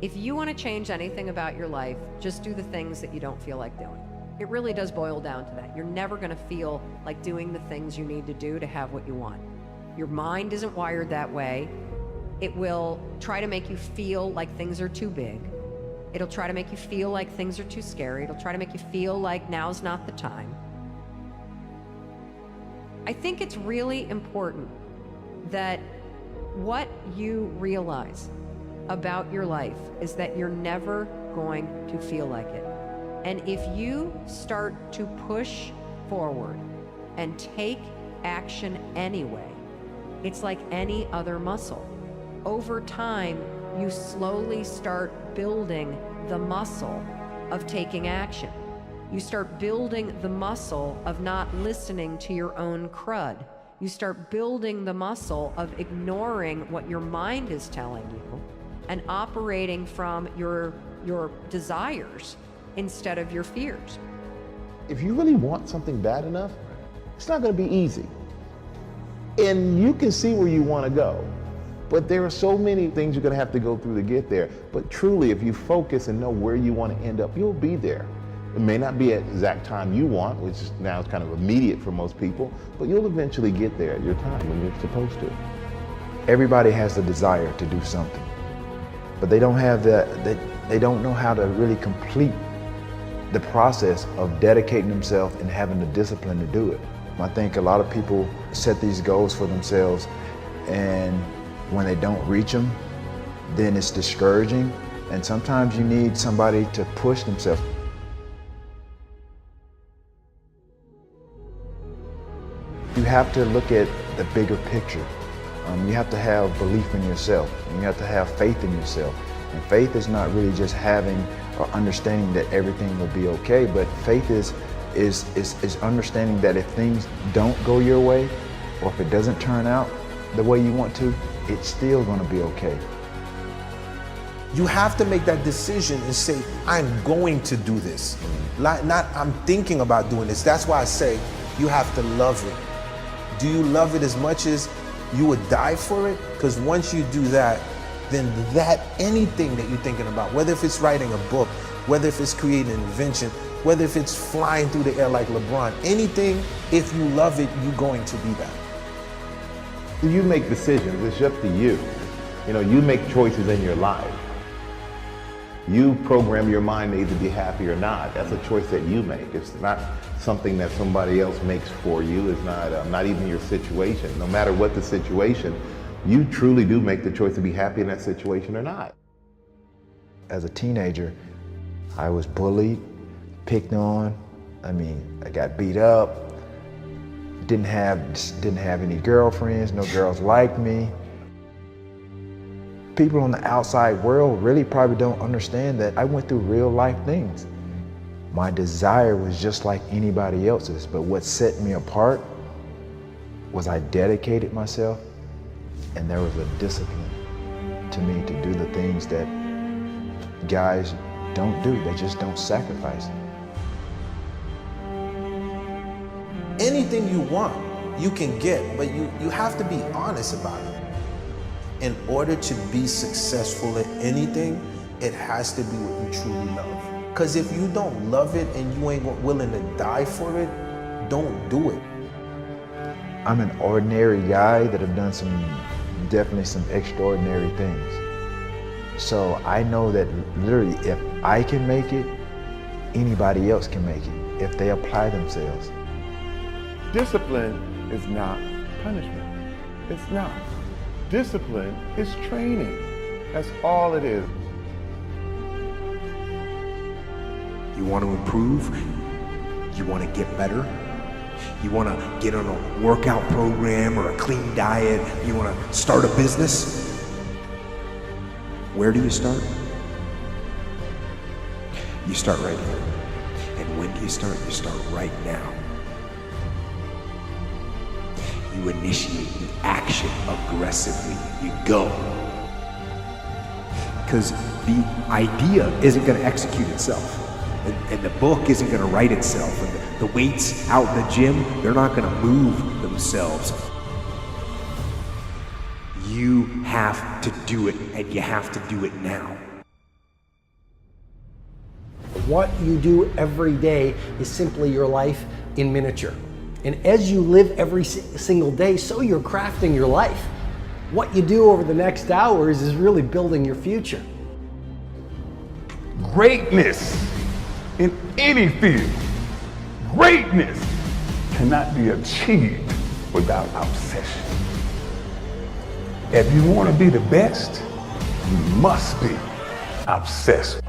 If you want to change anything about your life, just do the things that you don't feel like doing. It really does boil down to that. You're never going to feel like doing the things you need to do to have what you want. Your mind isn't wired that way. It will try to make you feel like things are too big. It'll try to make you feel like things are too scary. It'll try to make you feel like now's not the time. I think it's really important that what you realize about your life is that you're never going to feel like it. And if you start to push forward and take action anyway, it's like any other muscle. Over time, you slowly start building the muscle of taking action. You start building the muscle of not listening to your own crud. You start building the muscle of ignoring what your mind is telling you and operating from your desires instead of your fears. If you really want something bad enough, it's not going to be easy. And you can see where you want to go. But there are so many things you're going to have to go through to get there. But truly, if you focus and know where you want to end up, you'll be there. It may not be at the exact time you want, which is now is kind of immediate for most people, but you'll eventually get there at your time when you're supposed to. Everybody has the desire to do something, but they don't have they don't know how to really complete the process of dedicating themselves and having the discipline to do it. I think a lot of people set these goals for themselves, and when they don't reach them, then it's discouraging, and sometimes you need somebody to push themselves. You have to look at the bigger picture. You have to have belief in yourself, and you have to have faith in yourself. And faith is not really just having or understanding that everything will be okay, but faith is understanding that if things don't go your way, or if it doesn't turn out the way you want to, it's still going to be okay. You have to make that decision and say, I'm going to do this. Not I'm thinking about doing this. That's why I say you have to love it. Do you love it as much as you would die for it? Because once you do that, then anything that you're thinking about, whether if it's writing a book, whether if it's creating an invention, whether if it's flying through the air like LeBron, anything, if you love it, you're going to be that. You make decisions, it's up to you. You know, you make choices in your life. You program your mind to either be happy or not. That's a choice that you make. It's not something that somebody else makes for you. It's not even your situation. No matter what the situation, you truly do make the choice to be happy in that situation or not. As a teenager, I was bullied, picked on. I got beat up. Didn't have any girlfriends. No girls liked me. People on the outside world really probably don't understand that I went through real life things. My desire was just like anybody else's, but what set me apart was I dedicated myself, and there was a discipline to me to do the things that guys don't do. They just don't sacrifice. Anything you want, you can get, but you have to be honest about it. In order to be successful at anything, it has to be what you truly love. Because if you don't love it and you ain't willing to die for it, don't do it. I'm an ordinary guy that have done definitely some extraordinary things. So I know that literally if I can make it, anybody else can make it if they apply themselves. Discipline is not punishment. It's not. Discipline is training. That's all it is. You want to improve? You want to get better? You want to get on a workout program or a clean diet? You want to start a business? Where do you start? You start right here. And when do you start? You start right now. You initiate the action aggressively. You go. Because the idea isn't going to execute itself. And the book isn't going to write itself. And the weights out in the gym, they're not going to move themselves. You have to do it, and you have to do it now. What you do every day is simply your life in miniature. And as you live every single day, so you're crafting your life. What you do over the next hours is really building your future. Greatness in any field, greatness cannot be achieved without obsession. If you want to be the best, you must be obsessed.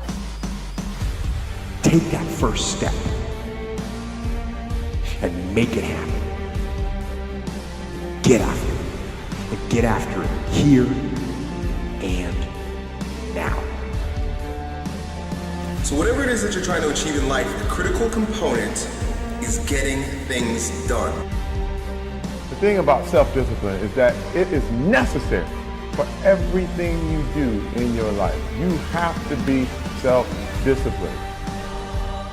Take that first step and make it happen. Get after it. And get after it here and now. So whatever it is that you're trying to achieve in life, the critical component is getting things done. The thing about self-discipline is that it is necessary for everything you do in your life. You have to be self-disciplined.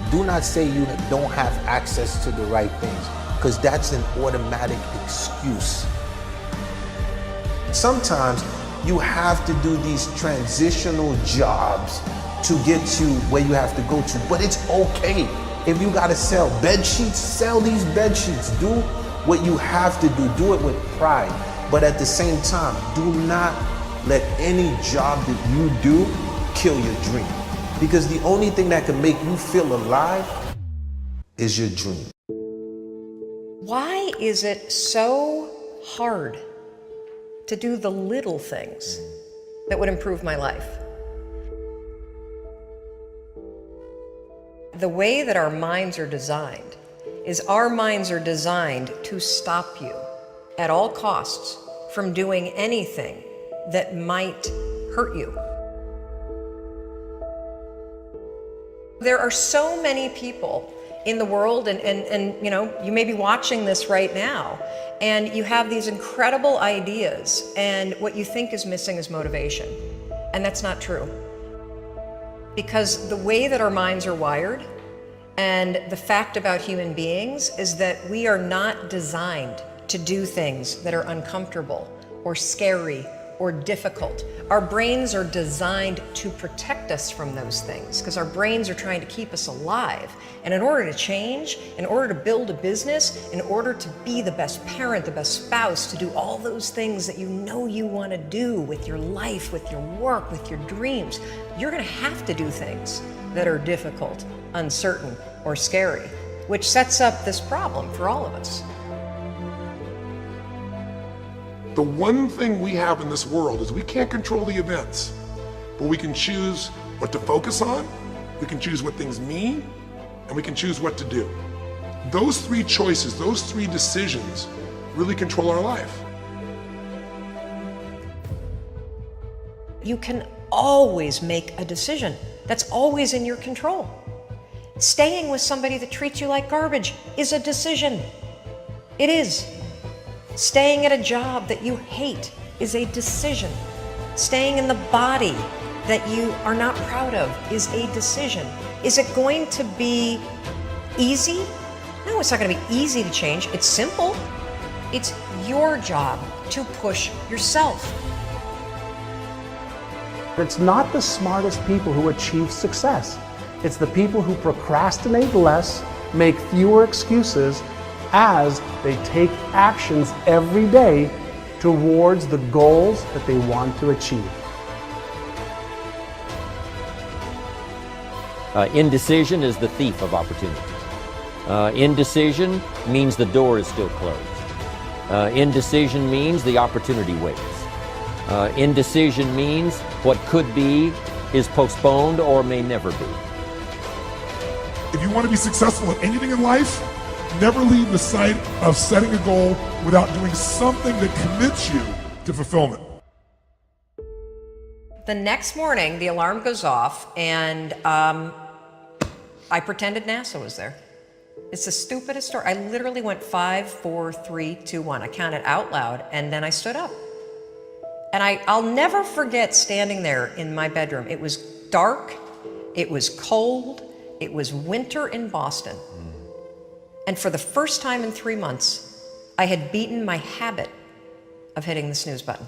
Do not say you don't have access to the right things, because that's an automatic excuse. Sometimes you have to do these transitional jobs to get you where you have to go to, but it's okay. If you gotta sell bed sheets, sell these bed sheets. Do what you have to do it with pride. But at the same time, do not let any job that you do kill your dream. Because the only thing that can make you feel alive is your dream. Why is it so hard to do the little things that would improve my life? The way that our minds are designed is our minds are designed to stop you at all costs from doing anything that might hurt you. There are so many people in the world, and you know, you may be watching this right now, and you have these incredible ideas, and what you think is missing is motivation. And that's not true. Because the way that our minds are wired, and the fact about human beings is that we are not designed to do things that are uncomfortable or scary or difficult. Our brains are designed to protect us from those things because our brains are trying to keep us alive. And in order to change, in order to build a business, in order to be the best parent, the best spouse, to do all those things that you know you want to do with your life, with your work, with your dreams, you're going to have to do things that are difficult, uncertain, or scary, which sets up this problem for all of us. The one thing we have in this world is we can't control the events, but we can choose what to focus on, we can choose what things mean, and we can choose what to do. Those three choices, those three decisions really control our life. You can always make a decision. That's always in your control. Staying with somebody that treats you like garbage is a decision. It is. Staying at a job that you hate is a decision. Staying in the body that you are not proud of is a decision. Is it going to be easy? No, it's not going to be easy to change. It's simple. It's your job to push yourself. It's not the smartest people who achieve success. It's the people who procrastinate less, make fewer excuses, as they take actions every day towards the goals that they want to achieve. Indecision is the thief of opportunity. Indecision means the door is still closed. Indecision means the opportunity waits. Indecision means what could be is postponed or may never be. If you want to be successful in anything in life, never leave the sight of setting a goal without doing something that commits you to fulfillment. The next morning, the alarm goes off, and I pretended NASA was there. It's the stupidest story. I literally went 5, 4, 3, 2, 1. I counted out loud, and then I stood up. And I'll never forget standing there in my bedroom. It was dark, it was cold, it was winter in Boston. And for the first time in 3 months, I had beaten my habit of hitting the snooze button.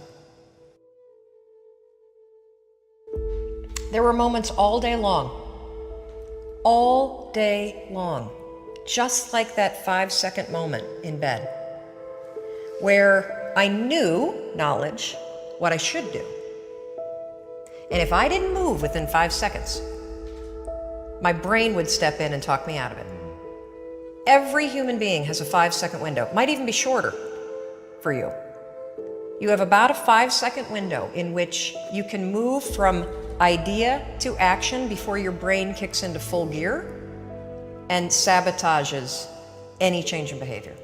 There were moments all day long all day long, just like that 5-second moment in bed, where I knew, knowledge, what I should do. And if I didn't move within 5 seconds, my brain would step in and talk me out of it. Every human being has a 5-second window, might even be shorter for you. You have about a 5-second window in which you can move from idea to action before your brain kicks into full gear and sabotages any change in behavior.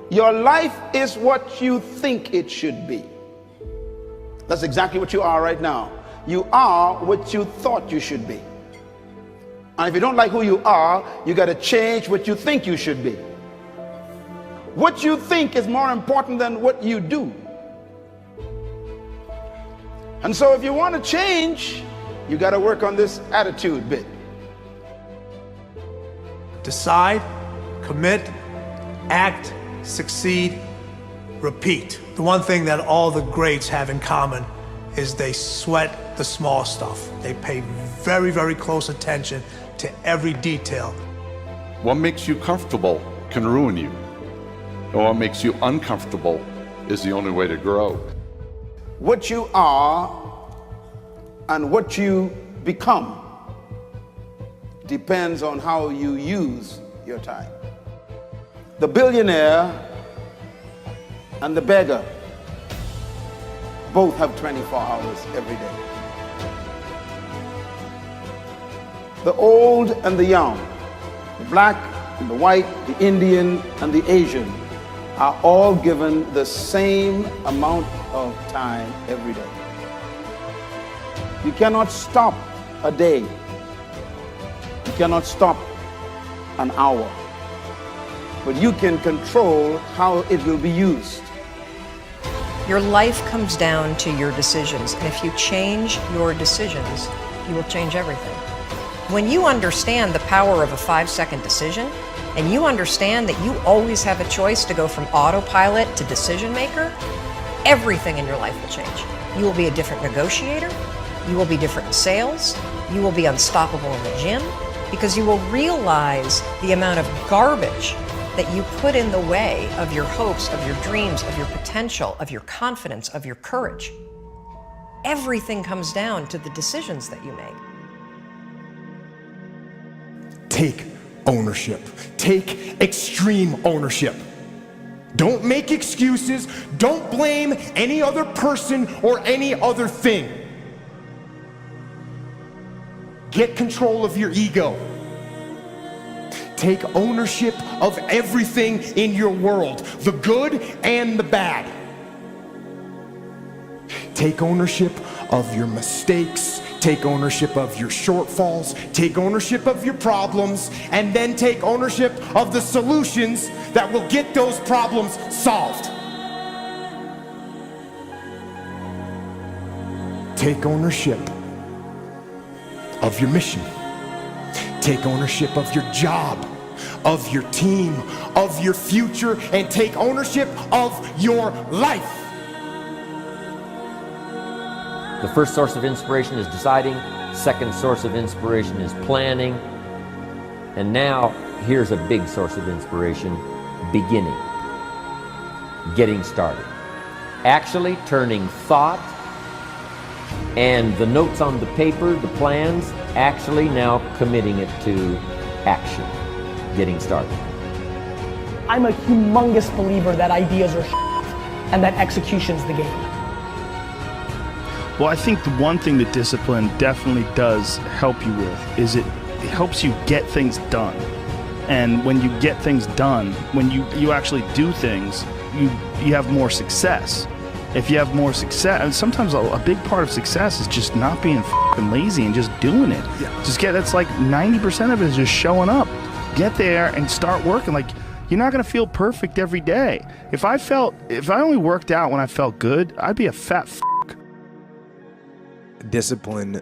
Your life is what you think it should be. That's exactly what you are right now. You are what you thought you should be. And if you don't like who you are, you got to change what you think you should be. What you think is more important than what you do. And so if you want to change, you got to work on this attitude bit. Decide, commit, act, succeed, repeat. The one thing that all the greats have in common is they sweat the small stuff. They pay very, very close attention to every detail. What makes you comfortable can ruin you. And what makes you uncomfortable is the only way to grow. What you are and what you become depends on how you use your time. The billionaire and the beggar both have 24 hours every day. The old and the young, the black and the white, the Indian and the Asian are all given the same amount of time every day. You cannot stop a day. You cannot stop an hour. But you can control how it will be used. Your life comes down to your decisions, and if you change your decisions, you will change everything. When you understand the power of a 5-second decision, and you understand that you always have a choice to go from autopilot to decision maker, everything in your life will change. You will be a different negotiator, you will be different in sales, you will be unstoppable in the gym, because you will realize the amount of garbage that you put in the way of your hopes, of your dreams, of your potential, of your confidence, of your courage. Everything comes down to the decisions that you make. Take ownership. Take extreme ownership. Don't make excuses. Don't blame any other person or any other thing. Get control of your ego. Take ownership of everything in your world, the good and the bad. Take ownership of your mistakes. Take ownership of your shortfalls. Take ownership of your problems. And then take ownership of the solutions that will get those problems solved. Take ownership of your mission. Take ownership of your job, of your team, of your future, and take ownership of your life. The first source of inspiration is deciding. Second source of inspiration is planning. And now, here's a big source of inspiration, beginning. Getting started. Actually turning thought and the notes on the paper, the plans, actually now committing it to action. Getting started. I'm a humongous believer that ideas are and that execution's the game. Well, I think the one thing that discipline definitely does help you with is it helps you get things done. And when you get things done, when you actually do things, you have more success. If you have more success, and sometimes a big part of success is just not being f***ing lazy and just doing it. Yeah. That's like 90% of it is just showing up. Get there and start working. Like, you're not gonna feel perfect every day. If I only worked out when I felt good, I'd be a fat f***. Discipline,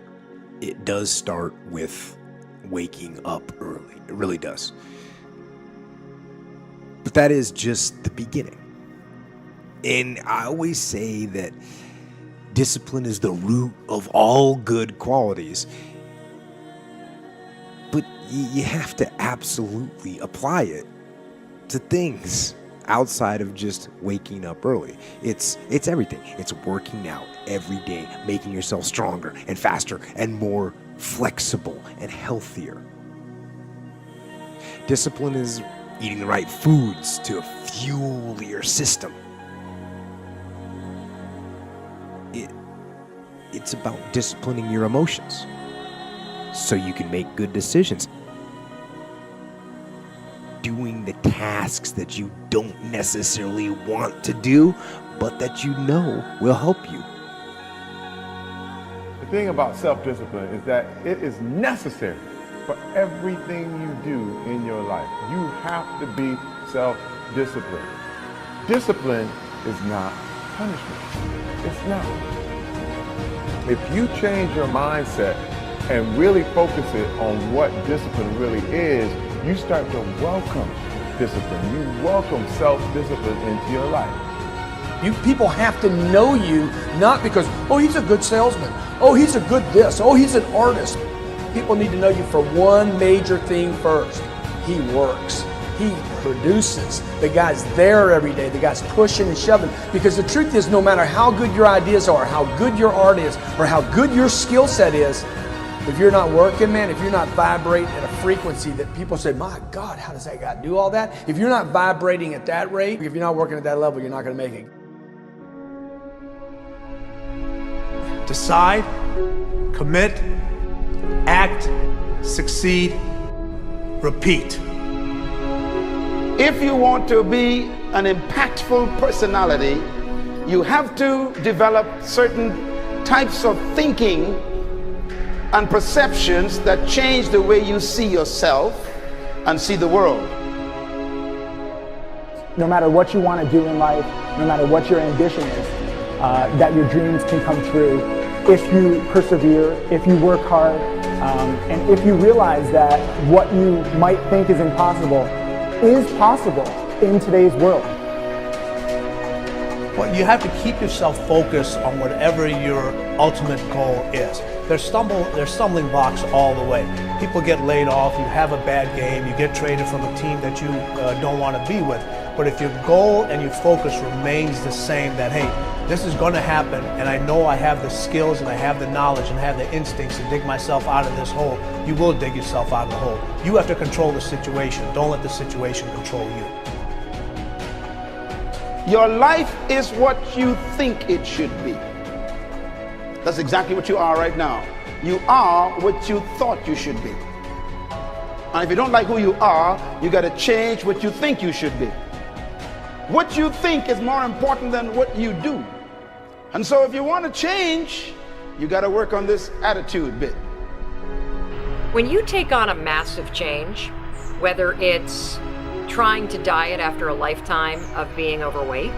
it does start with waking up early. It really does. But that is just the beginning. And I always say that discipline is the root of all good qualities. But you have to absolutely apply it to things outside of just waking up early. It's everything. It's working out every day, making yourself stronger and faster and more flexible and healthier. Discipline is eating the right foods to fuel your system. It's about disciplining your emotions so you can make good decisions. Doing the tasks that you don't necessarily want to do, but that you know will help you. The thing about self-discipline is that it is necessary for everything you do in your life. You have to be self-disciplined. Discipline is not punishment. It's not. If you change your mindset and really focus it on what discipline really is, you start to welcome discipline. You welcome self-discipline into your life. You people have to know you, not because, oh, he's a good salesman. Oh, he's a good this. Oh, he's an artist. People need to know you for one major thing first. He works. He produces. The guy's there every day. The guy's pushing and shoving. Because the truth is, no matter how good your ideas are, how good your art is, or how good your skill set is, if you're not working, man, if you're not vibrating at a frequency that people say, my God, how does that guy do all that? If you're not vibrating at that rate, if you're not working at that level, you're not going to make it. Decide, commit, act, succeed, repeat. If you want to be an impactful personality, you have to develop certain types of thinking and perceptions that change the way you see yourself and see the world. No matter what you want to do in life, no matter what your ambition is, that your dreams can come true if you persevere, if you work hard, and if you realize that what you might think is impossible is possible in today's world. Well, you have to keep yourself focused on whatever your ultimate goal is. There's stumbling blocks all the way. People get laid off, you have a bad game, you get traded from a team that you don't want to be with. But if your goal and your focus remains the same, that hey, this is going to happen, and I know I have the skills and I have the knowledge and I have the instincts to dig myself out of this hole, you will dig yourself out of the hole. You have to control the situation. Don't let the situation control you. Your life is what you think it should be. That's exactly what you are right now. You are what you thought you should be. And if you don't like who you are, you got to change what you think you should be. What you think is more important than what you do. And so if you want to change, you got to work on this attitude bit. When you take on a massive change, whether it's trying to diet after a lifetime of being overweight,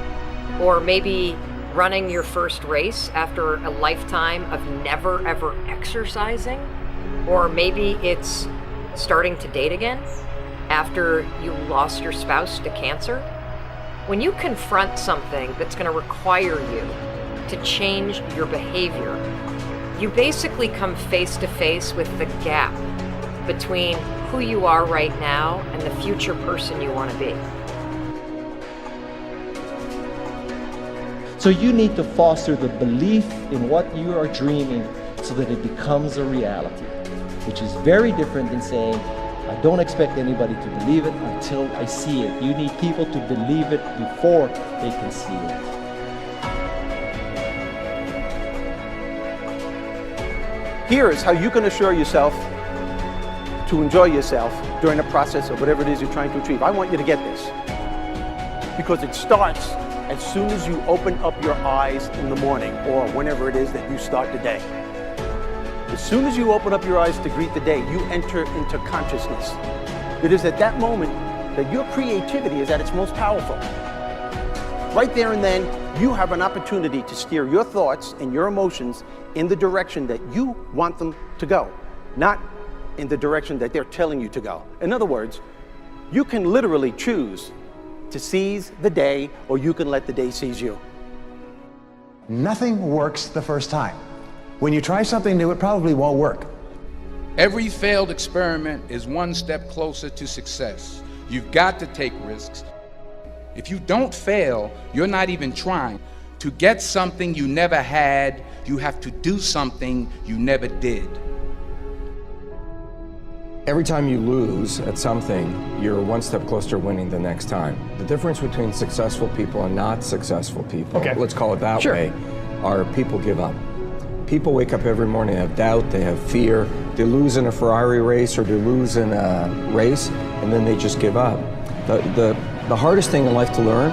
or maybe running your first race after a lifetime of never ever exercising, or maybe it's starting to date again after you lost your spouse to cancer. When you confront something that's going to require you to change your behavior, you basically come face to face with the gap between who you are right now and the future person you want to be. So you need to foster the belief in what you are dreaming so that it becomes a reality, which is very different than saying, I don't expect anybody to believe it until I see it. You need people to believe it before they can see it. Here is how you can assure yourself to enjoy yourself during the process of whatever it is you're trying to achieve. I want you to get this, because it starts as soon as you open up your eyes in the morning or whenever it is that you start the day. As soon as you open up your eyes to greet the day, you enter into consciousness. It is at that moment that your creativity is at its most powerful. Right there and then, you have an opportunity to steer your thoughts and your emotions in the direction that you want them to go, not in the direction that they're telling you to go. In other words, you can literally choose to seize the day, or you can let the day seize you. Nothing works the first time. When you try something new, it probably won't work. Every failed experiment is one step closer to success. You've got to take risks. If you don't fail, you're not even trying. To get something you never had, you have to do something you never did. Every time you lose at something, you're one step closer to winning the next time. The difference between successful people and not successful people, let's call it that way, are people give up. People wake up every morning, they have doubt, they have fear, they lose in a Ferrari race or they lose in a race, and then they just give up. The hardest thing in life to learn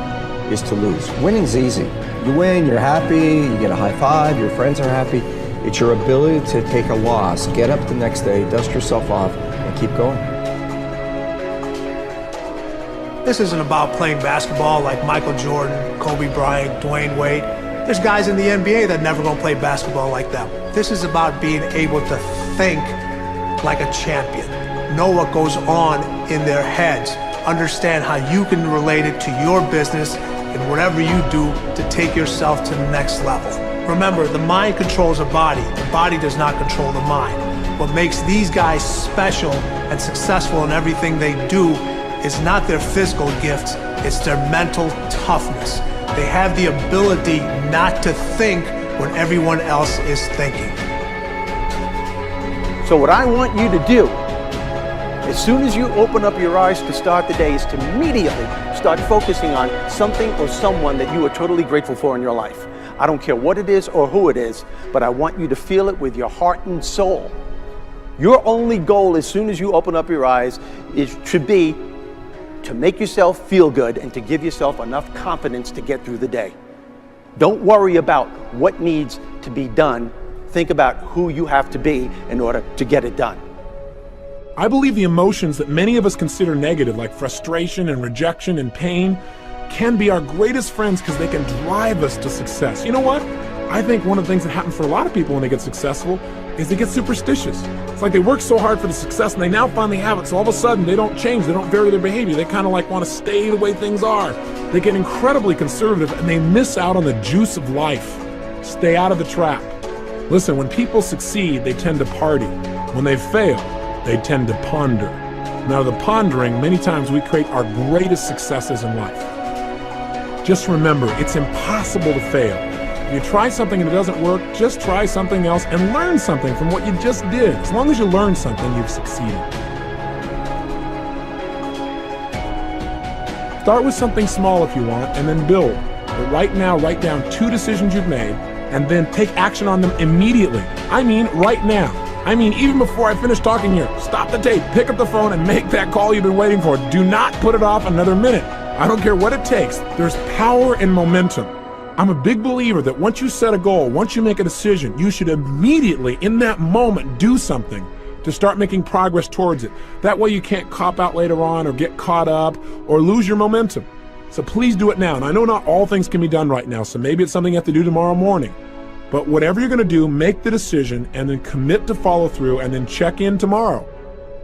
is to lose. Winning's easy. You win, you're happy, you get a high five, your friends are happy. It's your ability to take a loss, get up the next day, dust yourself off, and keep going. This isn't about playing basketball like Michael Jordan, Kobe Bryant, Dwayne Wade. There's guys in the NBA that never gonna play basketball like them. This is about being able to think like a champion, know what goes on in their heads, understand how you can relate it to your business and whatever you do to take yourself to the next level. Remember, the mind controls the body does not control the mind. What makes these guys special and successful in everything they do is not their physical gifts, it's their mental toughness. They have the ability not to think when everyone else is thinking. So what I want you to do, as soon as you open up your eyes to start the day, is to immediately start focusing on something or someone that you are totally grateful for in your life. I don't care what it is or who it is, but I want you to feel it with your heart and soul. Your only goal as soon as you open up your eyes should be to make yourself feel good and to give yourself enough confidence to get through the day. Don't worry about what needs to be done. Think about who you have to be in order to get it done. I believe the emotions that many of us consider negative, like frustration and rejection and pain, can be our greatest friends because they can drive us to success. You know what? I think one of the things that happens for a lot of people when they get successful is they get superstitious. It's like they work so hard for the success and they now finally have it, so all of a sudden they don't change, they don't vary their behavior, they kind of like want to stay the way things are. They get incredibly conservative and they miss out on the juice of life. Stay out of the trap. Listen, when people succeed, they tend to party. When they fail, they tend to ponder. Now, the pondering, many times we create our greatest successes in life. Just remember, it's impossible to fail. If you try something and it doesn't work, just try something else and learn something from what you just did. As long as you learn something, you've succeeded. Start with something small if you want, and then build. But right now, write down 2 decisions you've made, and then take action on them immediately. I mean, right now. I mean, even before I finish talking here, stop the tape, pick up the phone, and make that call you've been waiting for. Do not put it off another minute. I don't care what it takes. There's power in momentum. I'm a big believer that once you set a goal, once you make a decision, you should immediately, in that moment, do something to start making progress towards it. That way you can't cop out later on or get caught up or lose your momentum. So please do it now. And I know not all things can be done right now, so maybe it's something you have to do tomorrow morning. But whatever you're going to do, make the decision and then commit to follow through and then check in tomorrow.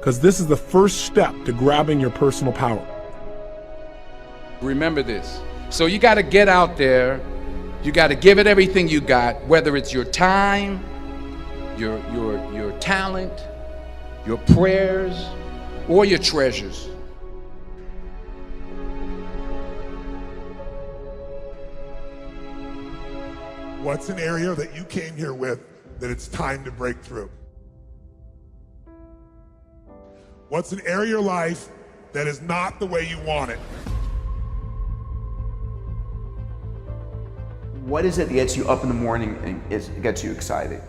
Because this is the first step to grabbing your personal power. Remember this. So you got to get out there. You got to give it everything you got, whether it's your time, your talent, your prayers, or your treasures. What's an area that you came here with that it's time to break through? What's an area of your life that is not the way you want it? What is it that gets you up in the morning and gets you excited?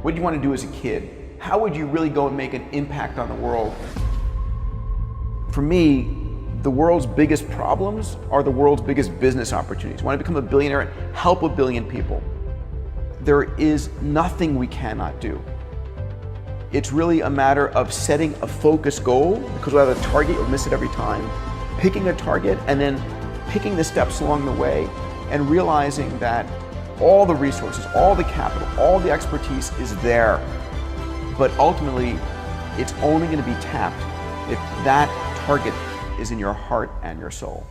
What do you want to do as a kid? How would you really go and make an impact on the world? For me, the world's biggest problems are the world's biggest business opportunities. Want to become a billionaire and help 1 billion people. There is nothing we cannot do. It's really a matter of setting a focused goal, because without a target, you'll miss it every time. Picking a target and then picking the steps along the way and realizing that all the resources, all the capital, all the expertise is there. But ultimately, it's only going to be tapped if that target is in your heart and your soul.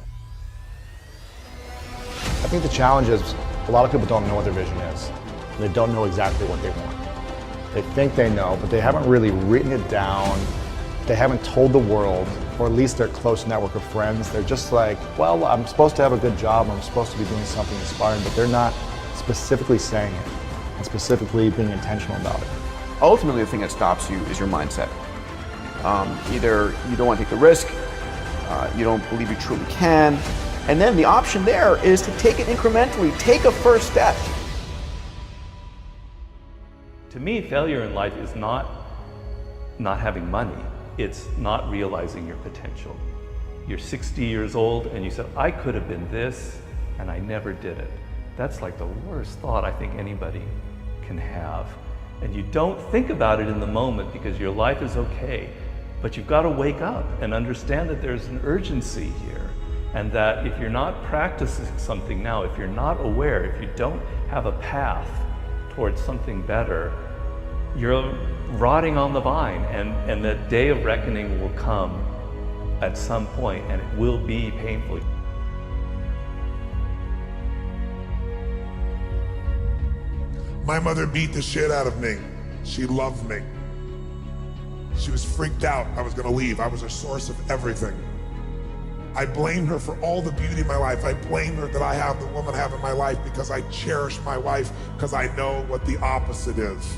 I think the challenge is a lot of people don't know what their vision is. And they don't know exactly what they want. They think they know, but they haven't really written it down. They haven't told the world, or at least their close network of friends. They're just like, well, I'm supposed to have a good job, I'm supposed to be doing something inspiring, but they're not specifically saying it and specifically being intentional about it. Ultimately, the thing that stops you is your mindset. Either you don't want to take the risk, you don't believe you truly can, and then the option there is to take it incrementally, take a first step. To me, failure in life is not having money. It's not realizing your potential. You're 60 years old and you said, I could have been this, and I never did it. That's like the worst thought I think anybody can have. And you don't think about it in the moment because your life is okay, but you've got to wake up and understand that there's an urgency here, and that if you're not practicing something now, if you're not aware, if you don't have a path towards something better, you're rotting on the vine, and the day of reckoning will come at some point, and it will be painful. My mother beat the shit out of me. She loved me. She was freaked out I was gonna leave. I was a source of everything. I blame her for all the beauty in my life. I blame her that I have the woman I have in my life because I cherish my wife, because I know what the opposite is.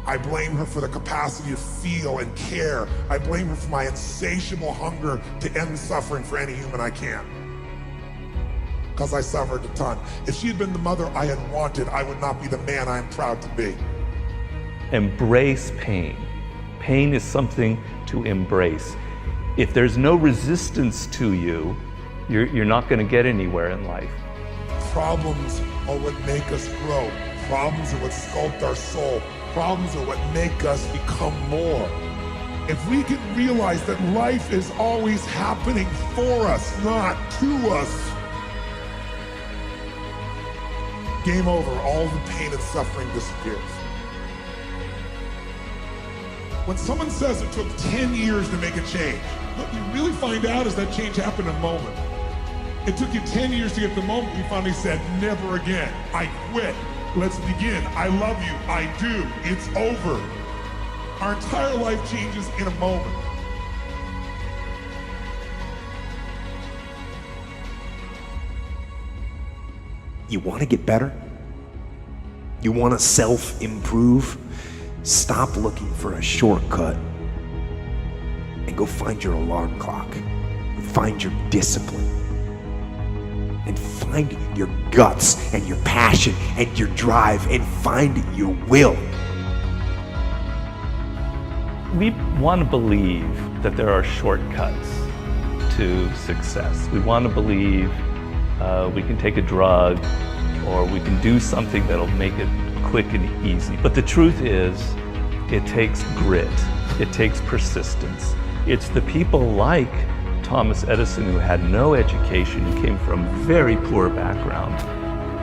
I blame her for the capacity to feel and care. I blame her for my insatiable hunger to end suffering for any human I can. Because I suffered a ton. If she had been the mother I had wanted, I would not be the man I am proud to be. Embrace pain. Pain is something to embrace. If there's no resistance to you, you're not going to get anywhere in life. Problems are what make us grow. Problems are what sculpt our soul. Problems are what make us become more. If we can realize that life is always happening for us, not to us, game over. All the pain and suffering disappears. When someone says it took 10 years to make a change, what you really find out is that change happened in a moment. It took you 10 years to get the moment you finally said, never again. I quit. Let's begin. I love you. I do. It's over. Our entire life changes in a moment. You want to get better? You want to self-improve? Stop looking for a shortcut and go find your alarm clock. Find your discipline. And find your guts and your passion and your drive, and find your will. We want to believe that there are shortcuts to success. We want to believe we can take a drug, or we can do something that'll make it quick and easy. But the truth is, it takes grit. It takes persistence. It's the people like Thomas Edison, who had no education, who came from a very poor background,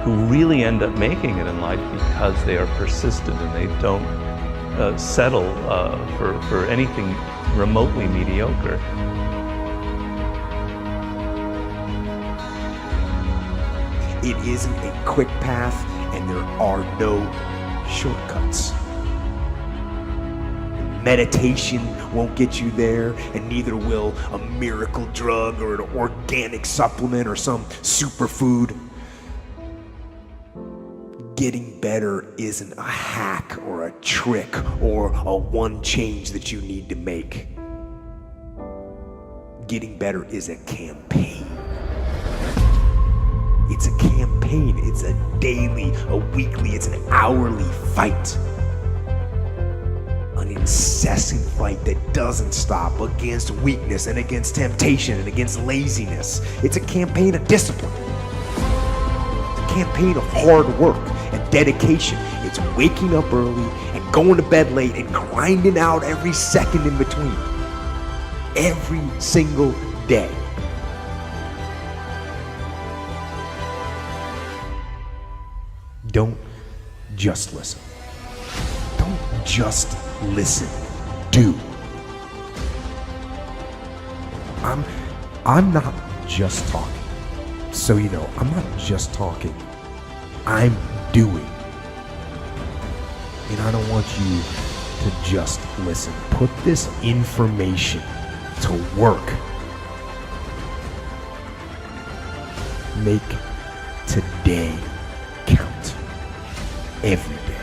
who really end up making it in life because they are persistent and they don't settle for anything remotely mediocre. It isn't a quick path, and there are no shortcuts. Meditation won't get you there, and neither will a miracle drug or an organic supplement or some superfood. Getting better isn't a hack or a trick or a one change that you need to make. Getting better is a campaign. It's a campaign. It's a daily, a weekly, it's an hourly fight. An incessant fight that doesn't stop against weakness and against temptation and against laziness. It's a campaign of discipline. It's a campaign of hard work and dedication. It's waking up early and going to bed late and grinding out every second in between. Every single day. Don't just listen. Don't just listen. Do. I'm not just talking. So you know, I'm not just talking. I'm doing. And I don't you to just listen. Put this information to work. Make today count. Every day.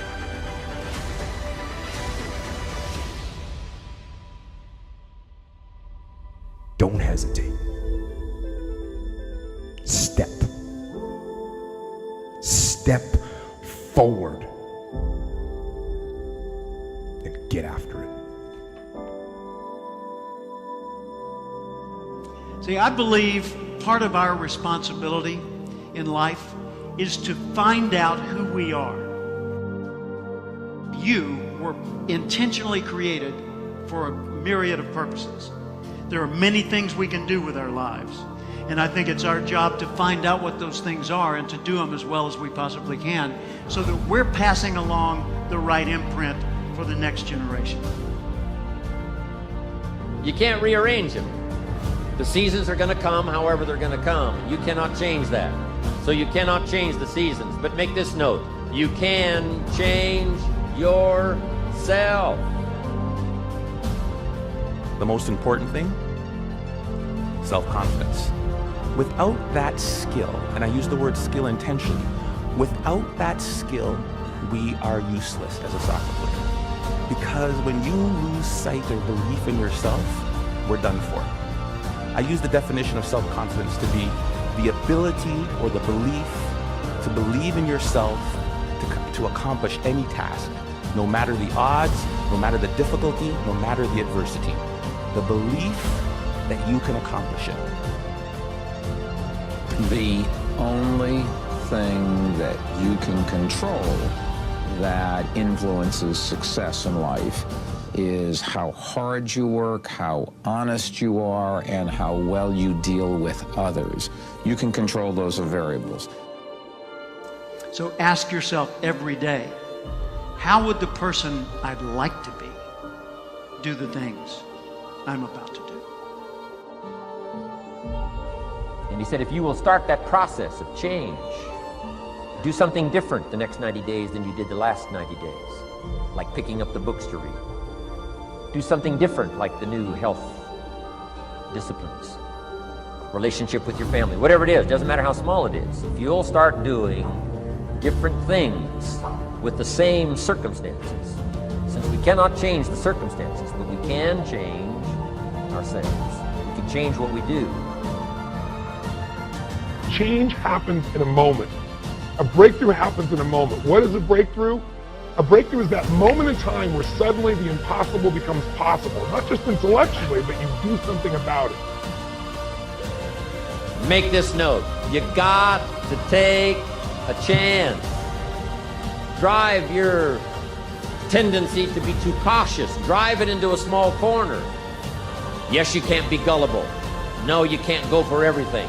Don't hesitate. Step forward and get after it. See, I believe part of our responsibility in life is to find out who we are. You were intentionally created for a myriad of purposes. There are many things we can do with our lives. And I think it's our job to find out what those things are and to do them as well as we possibly can so that we're passing along the right imprint for the next generation. You can't rearrange them. The seasons are going to come however they're going to come. You cannot change that. So you cannot change the seasons. But make this note, you can change yourself. The most important thing? Self-confidence. Without that skill, and I use the word skill intentionally, without that skill, we are useless as a soccer player. Because when you lose sight or belief in yourself, we're done for. I use the definition of self-confidence to be the ability or the belief to believe in yourself to accomplish any task, no matter the odds, no matter the difficulty, no matter the adversity. The belief that you can accomplish it. The only thing that you can control that influences success in life is how hard you work, how honest you are, and how well you deal with others. You can control those variables. So ask yourself every day, how would the person I'd like to be do the things I'm about to do? And he said, if you will start that process of change, do something different the next 90 days than you did the last 90 days, like picking up the books to read. Do something different, like the new health disciplines, relationship with your family, whatever it is, doesn't matter how small it is. If you'll start doing different things with the same circumstances, since we cannot change the circumstances, but we can change ourselves. We can change what we do. Change happens in a moment. A breakthrough happens in a moment. What is a breakthrough? A breakthrough is that moment in time where suddenly the impossible becomes possible. Not just intellectually, but you do something about it. Make this note. You got to take a chance. Drive your tendency to be too cautious. Drive it into a small corner. Yes, you can't be gullible. No, you can't go for everything.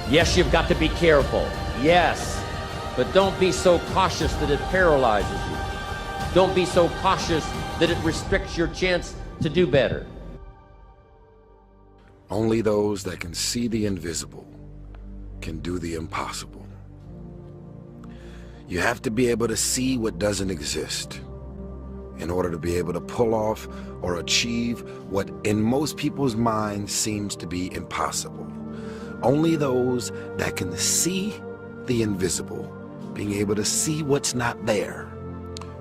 Yes, you've got to be careful. Yes, but don't be so cautious that it paralyzes you. Don't be so cautious that it restricts your chance to do better. Only those that can see the invisible can do the impossible. You have to be able to see what doesn't exist in order to be able to pull off or achieve what in most people's minds seems to be impossible. Only those that can see the invisible, being able to see what's not there.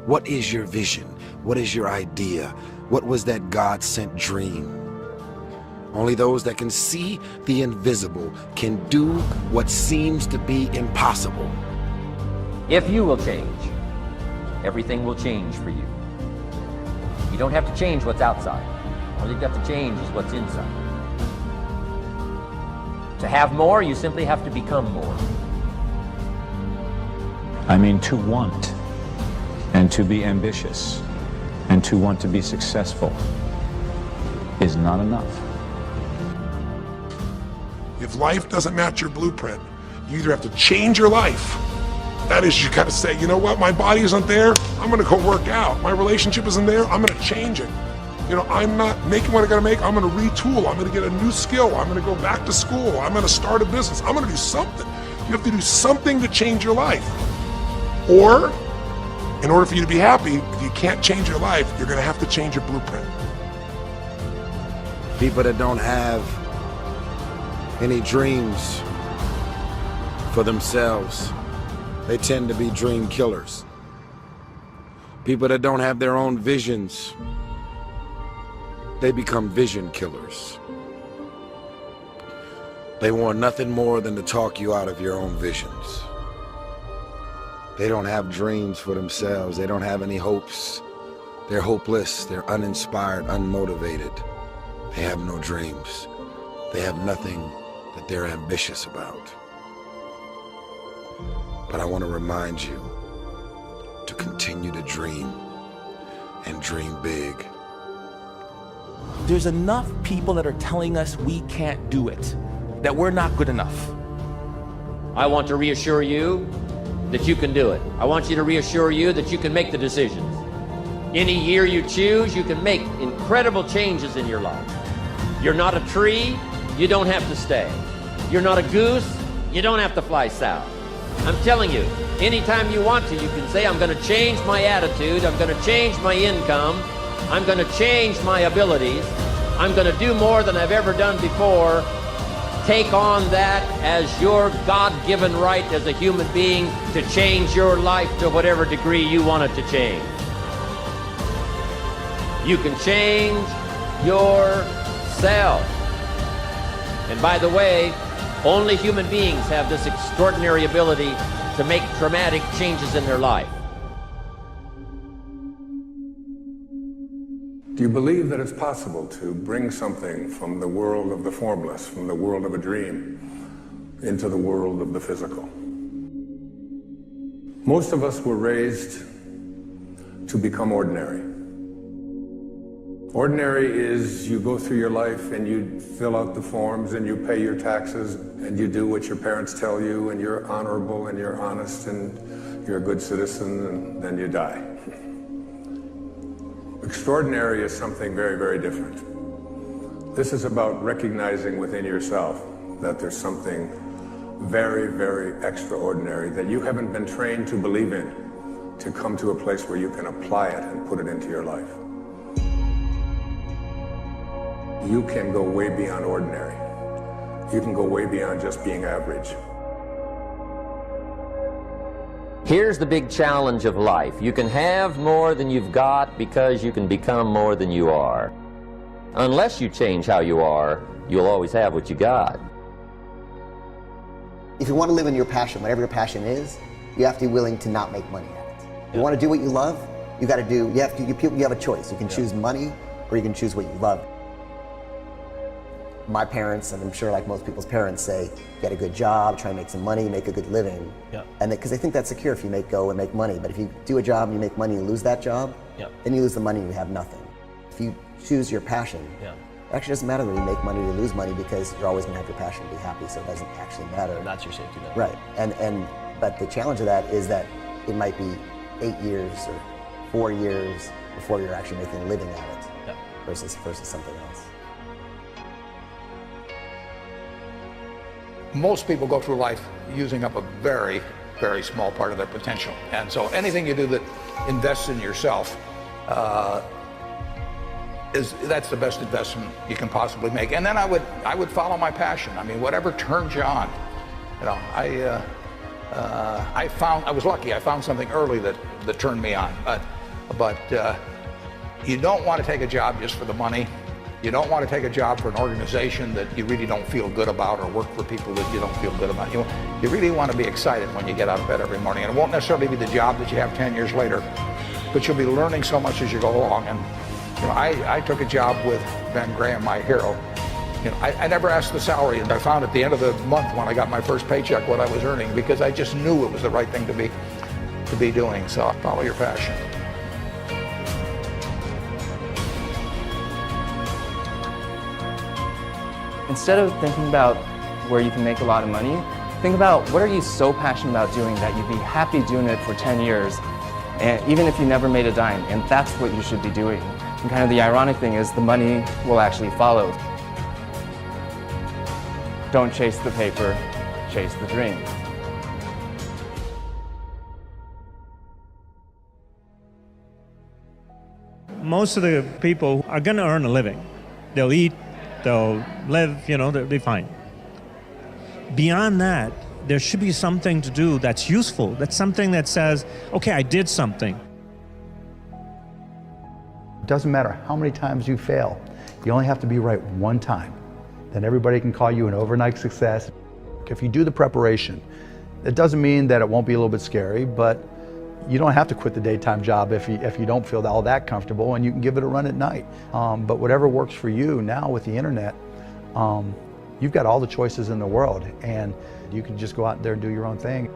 What is your vision? What is your idea? What was that God-sent dream? Only those that can see the invisible can do what seems to be impossible. If you will change, everything will change for you. You don't have to change what's outside. All you've got to change is what's inside. To have more, you simply have to become more. I mean, to want and to be ambitious and to want to be successful is not enough. If life doesn't match your blueprint, you either have to change your life. That is, you gotta say, you know what, my body isn't there, I'm gonna go work out. My relationship isn't there, I'm gonna change it. You know, I'm not making what I gotta make, I'm gonna retool, I'm gonna get a new skill, I'm gonna go back to school, I'm gonna start a business, I'm gonna do something. You have to do something to change your life. Or In order for you to be happy, if you can't change your life, you're going to have to change your blueprint. People that don't have any dreams for themselves, they tend to be dream killers. People that don't have their own visions, they become vision killers. They want nothing more than to talk you out of your own visions. They don't have dreams for themselves. They don't have any hopes. They're hopeless. They're uninspired, unmotivated. They have no dreams. They have nothing that they're ambitious about. But I want to remind you to continue to dream and dream big. There's enough people that are telling us we can't do it, that we're not good enough. I want to reassure you that you can do it. I want you to reassure you that you can make the decisions. Any year you choose, you can make incredible changes in your life. You're not a tree, you don't have to stay. You're not a goose, you don't have to fly south. I'm telling you, anytime you want to, you can say, I'm going to change my attitude, I'm going to change my income, I'm going to change my abilities, I'm going to do more than I've ever done before. Take on that as your God-given right as a human being to change your life to whatever degree you want it to change. You can change yourself. And by the way, only human beings have this extraordinary ability to make dramatic changes in their life. Do you believe that it's possible to bring something from the world of the formless, from the world of a dream, into the world of the physical? Most of us were raised to become ordinary. Ordinary is you go through your life and you fill out the forms and you pay your taxes and you do what your parents tell you and you're honorable and you're honest and you're a good citizen and then you die. Extraordinary is something very, very different. This is about recognizing within yourself that there's something very, very extraordinary that you haven't been trained to believe in, to come to a place where you can apply it and put it into your life. You can go way beyond ordinary. You can go way beyond just being average. Here's the big challenge of life. You can have more than you've got because you can become more than you are. Unless you change how you are, you'll always have what you got. If you want to live in your passion, whatever your passion is, you have to be willing to not make money at it. You want to do what you love, you got to do, you have a choice. You can choose money or you can choose what you love. My parents, and I'm sure like most people's parents, say, get a good job, try and make some money, make a good living. Yep. And because they think that's secure if you go and make money. But if you do a job and you make money and lose that job, Yep. then you lose the money and you have nothing. If you choose your passion, Yeah. it actually doesn't matter whether you make money or you lose money because you're always going to have your passion to be happy, so it doesn't actually matter. That's your safety net. Right. But the challenge of that is that it might be 8 years or 4 years before you're actually making a living at it Yep. versus something else. Most people go through life using up a very, very small part of their potential. And so anything you do that invests in yourself, that's the best investment you can possibly make. And then I would follow my passion. I mean, whatever turns you on. You know, I was lucky. I found something early that turned me on. But you don't want to take a job just for the money. You don't want to take a job for an organization that you really don't feel good about or work for people that you don't feel good about. You really want to be excited when you get out of bed every morning. And it won't necessarily be the job that you have 10 years later, but you'll be learning so much as you go along. And you know, I took a job with Ben Graham, my hero. You know, I never asked the salary, and I found at the end of the month when I got my first paycheck what I was earning because I just knew it was the right thing to be doing. So follow your passion. Instead of thinking about where you can make a lot of money, think about what are you so passionate about doing that you'd be happy doing it for 10 years, and even if you never made a dime, and that's what you should be doing. And kind of the ironic thing is the money will actually follow. Don't chase the paper, chase the dream. most of the people are going to earn a living. They'll eat, they'll live, they'll be fine. Beyond that, there should be something to do that's useful. That's something that says, okay, I did something. It doesn't matter how many times you fail. You only have to be right one time. Then everybody can call you an overnight success. If you do the preparation, it doesn't mean that it won't be a little bit scary, but you don't have to quit the daytime job if you don't feel all that comfortable, and you can give it a run at night. But whatever works for you now with the internet, you've got all the choices in the world, and you can just go out there and do your own thing.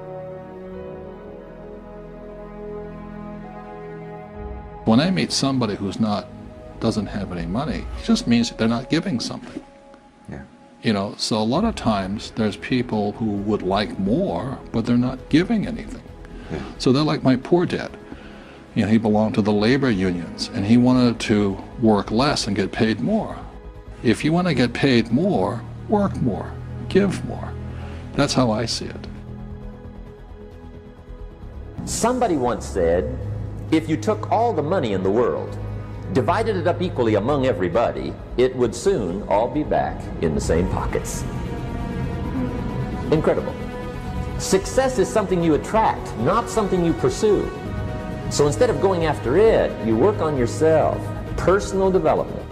When I meet somebody who's doesn't have any money, it just means that they're not giving something. Yeah. So a lot of times there's people who would like more, but they're not giving anything. Yeah. So they're like my poor dad. He belonged to the labor unions, and he wanted to work less and get paid more. If you want to get paid more, work more, give more. That's how I see it. Somebody once said, if you took all the money in the world, divided it up equally among everybody, it would soon all be back in the same pockets. Incredible. Success is something you attract, not something you pursue. So instead of going after it, you work on yourself. Personal development.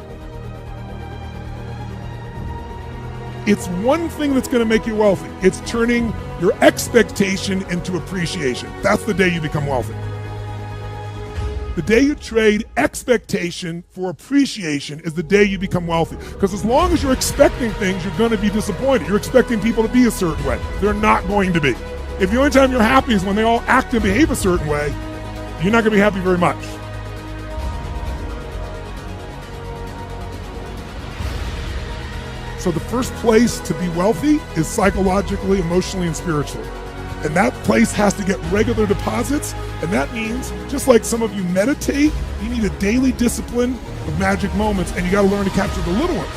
It's one thing that's going to make you wealthy. It's turning your expectation into appreciation. That's the day you become wealthy. The day you trade expectation for appreciation is the day you become wealthy. Because as long as you're expecting things, you're going to be disappointed. You're expecting people to be a certain way. They're not going to be. If the only time you're happy is when they all act and behave a certain way, you're not going to be happy very much. So the first place to be wealthy is psychologically, emotionally, and spiritually. And that place has to get regular deposits. And that means, just like some of you meditate, you need a daily discipline of magic moments, and you got to learn to capture the little ones.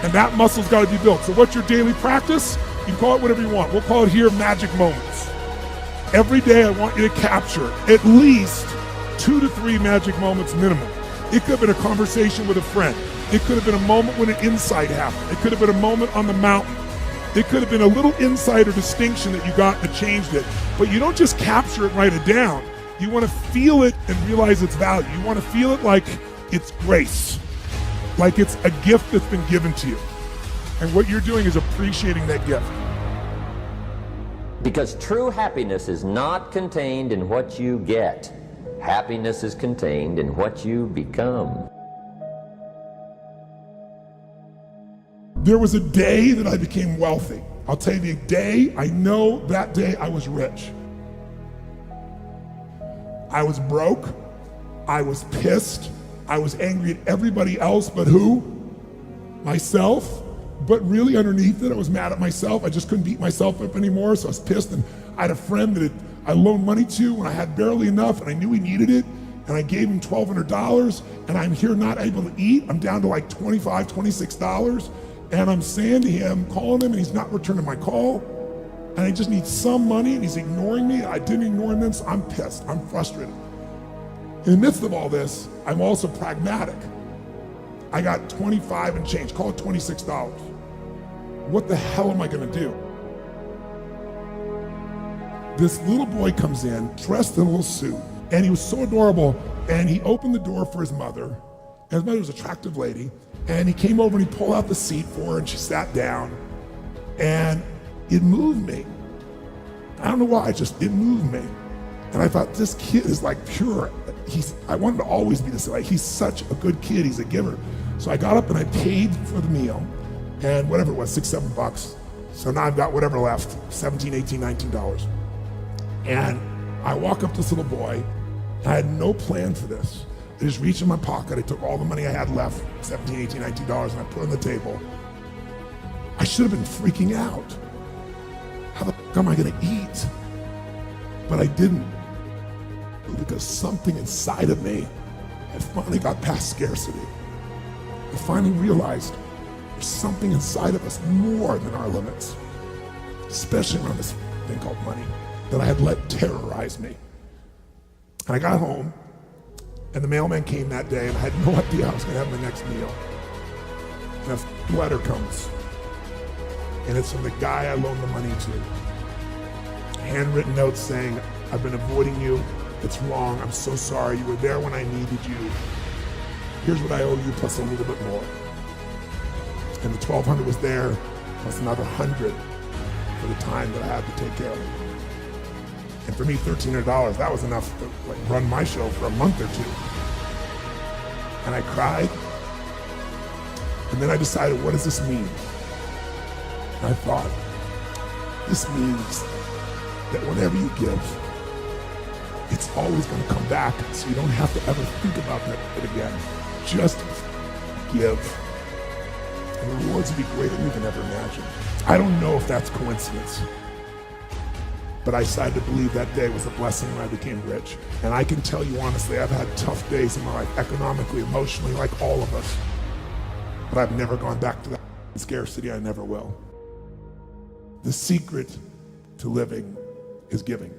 And that muscle's got to be built. So what's your daily practice? You can call it whatever you want. We'll call it here magic moments. Every day I want you to capture at least 2 to 3 magic moments minimum. It could have been a conversation with a friend. It could have been a moment when an insight happened. It could have been a moment on the mountain. It could have been a little insight or distinction that you got that changed it. But you don't just capture it, write it down. You want to feel it and realize its value. You want to feel it like it's grace, like it's a gift that's been given to you. And what you're doing is appreciating that gift. Because true happiness is not contained in what you get. Happiness is contained in what you become. There was a day that I became wealthy. I'll tell you the day, I know that day I was rich. I was broke, I was pissed, I was angry at everybody else but who? Myself. But really underneath it, I was mad at myself. I just couldn't beat myself up anymore, so I was pissed. And I had a friend that I loaned money to when I had barely enough, and I knew he needed it, and I gave him $1,200, and I'm here not able to eat. I'm down to like $25, $26. And I'm saying to him, calling him, and he's not returning my call. And I just need some money, and he's ignoring me. I didn't ignore him, so I'm pissed. I'm frustrated. In the midst of all this, I'm also pragmatic. I got 25 and change, call it $26. What the hell am I gonna do? This little boy comes in, dressed in a little suit, and he was so adorable, and he opened the door for his mother, and his mother was an attractive lady, and he came over and he pulled out the seat for her, and she sat down, and it moved me. I don't know why, it moved me. And I thought, this kid is like pure. I wanted to always be this way. He's such a good kid, he's a giver. So I got up and I paid for the meal, and whatever it was, $6, $7. So now I've got whatever left, $17, $18, $19. And I walk up to this little boy, and I had no plan for this. I just reached in my pocket, I took all the money I had left, $17, $18, $19, and I put it on the table. I should have been freaking out. How the f am I gonna eat? But I didn't, because something inside of me had finally got past scarcity. I finally realized there's something inside of us more than our limits, especially around this thing called money, that I had let terrorize me. And I got home, And the mailman came that day, and I had no idea I was going to have my next meal. And a letter comes, and it's from the guy I loaned the money to. Handwritten note saying, I've been avoiding you. It's wrong. I'm so sorry. You were there when I needed you. Here's what I owe you plus a little bit more. And the $1,200 was there, plus another $100 for the time that I had to take care of it. And for me, $1,300, that was enough to run my show for a month or two. And I cried. And then I decided, what does this mean? And I thought, this means that whenever you give, it's always going to come back, so you don't have to ever think about that again. Just give. And the rewards will be greater than you can ever imagine. I don't know if that's coincidence, but I decided to believe that day was a blessing when I became rich. And I can tell you honestly, I've had tough days in my life, economically, emotionally, like all of us. But I've never gone back to that scarcity. I never will. The secret to living is giving.